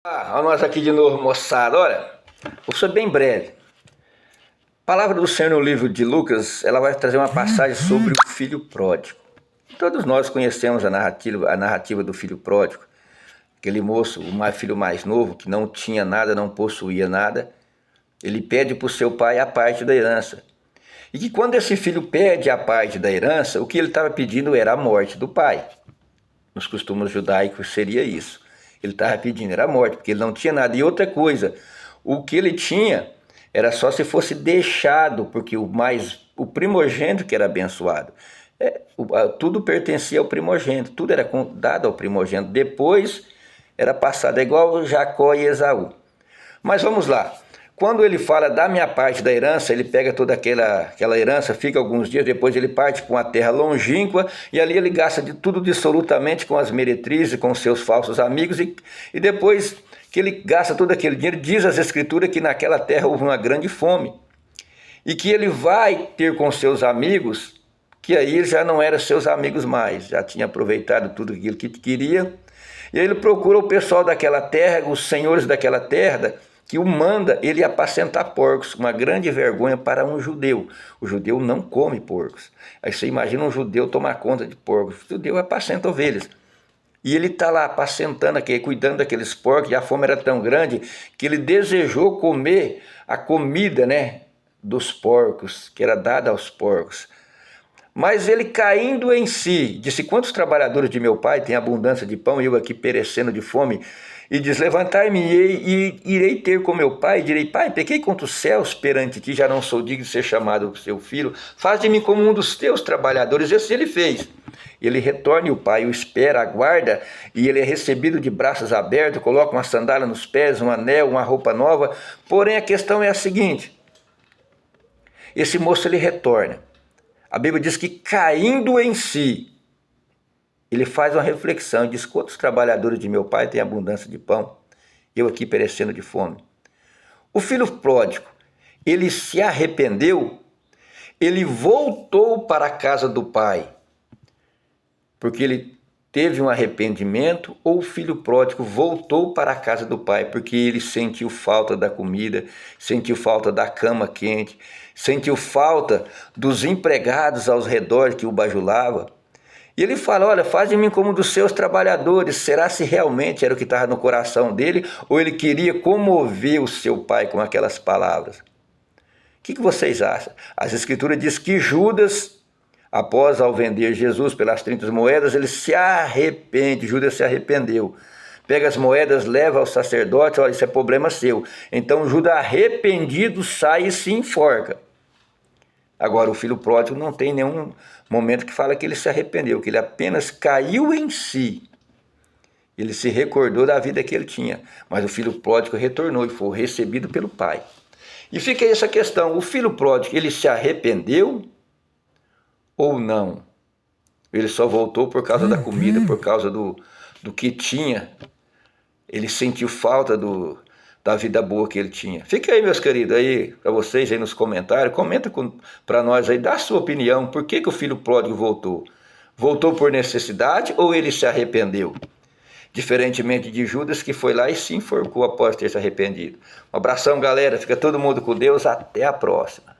Olha nós aqui de novo, moçada. Olha, vou ser bem breve. A palavra do Senhor no livro de Lucas, ela vai trazer uma passagem sobre o filho pródigo. Todos nós conhecemos a narrativa do filho pródigo. Aquele moço, filho mais novo, que não tinha nada, não possuía nada. Ele pede para o seu pai a parte da herança. E que quando esse filho pede a parte da herança, o que ele estava pedindo era a morte do pai. Nos costumes judaicos seria isso. Ele estava pedindo, era a morte, porque ele não tinha nada. E outra coisa, o que ele tinha era só se fosse deixado, porque o primogênito que era abençoado. Tudo pertencia ao primogênito, tudo era dado ao primogênito. Depois era passado, é igual Jacó e Esaú. Mas vamos lá. Quando ele fala da minha parte da herança, ele pega toda aquela herança, fica alguns dias, depois ele parte para uma terra longínqua e ali ele gasta de tudo dissolutamente com as meretrizes, com os seus falsos amigos e depois que ele gasta todo aquele dinheiro, diz as escrituras que naquela terra houve uma grande fome e que ele vai ter com seus amigos, que aí já não eram seus amigos mais, já tinha aproveitado tudo aquilo que queria e aí ele procura o pessoal daquela terra, os senhores daquela terra, que o manda ele apacentar porcos, uma grande vergonha para um judeu. O judeu não come porcos. Aí você imagina um judeu tomar conta de porcos. O judeu apacenta ovelhas. E ele está lá apacentando, cuidando daqueles porcos, e a fome era tão grande que ele desejou comer a comida, dos porcos, que era dada aos porcos. Mas ele caindo em si, disse, quantos trabalhadores de meu pai têm abundância de pão e eu aqui perecendo de fome? E diz, levantai-me e irei ter com meu pai, e direi, pai, pequei contra os céus perante ti, já não sou digno de ser chamado seu filho, faz de mim como um dos teus trabalhadores. Esse ele fez. Ele retorna e o pai o espera, aguarda, e ele é recebido de braços abertos, coloca uma sandália nos pés, um anel, uma roupa nova. Porém a questão é a seguinte, esse moço ele retorna. A Bíblia diz que caindo em si, ele faz uma reflexão e diz, quantos trabalhadores de meu pai têm abundância de pão, eu aqui perecendo de fome. O filho pródigo, ele se arrependeu, ele voltou para a casa do pai, porque ele teve um arrependimento, ou o filho pródigo voltou para a casa do pai, porque ele sentiu falta da comida, sentiu falta da cama quente, sentiu falta dos empregados aos redores que o bajulavam. E ele fala, olha, faz de mim como dos seus trabalhadores. Será se realmente era o que estava no coração dele, ou ele queria comover o seu pai com aquelas palavras? O que vocês acham? As escrituras dizem que Judas, após ao vender Jesus pelas 30 moedas, ele se arrepende, Judas se arrependeu. Pega as moedas, leva ao sacerdote, olha, isso é problema seu. Então Judas arrependido sai e se enforca. Agora o filho pródigo não tem nenhum momento que fala que ele se arrependeu, que ele apenas caiu em si. Ele se recordou da vida que ele tinha, mas o filho pródigo retornou e foi recebido pelo pai. E fica aí essa questão, o filho pródigo, ele se arrependeu ou não? Ele só voltou por causa da comida, por causa do que tinha. Ele sentiu falta da vida boa que ele tinha. Fica aí, meus queridos, aí para vocês aí nos comentários, comenta para nós aí, dá a sua opinião, por que o filho pródigo voltou? Voltou por necessidade ou ele se arrependeu? Diferentemente de Judas, que foi lá e se enforcou após ter se arrependido. Um abração, galera, fica todo mundo com Deus, até a próxima.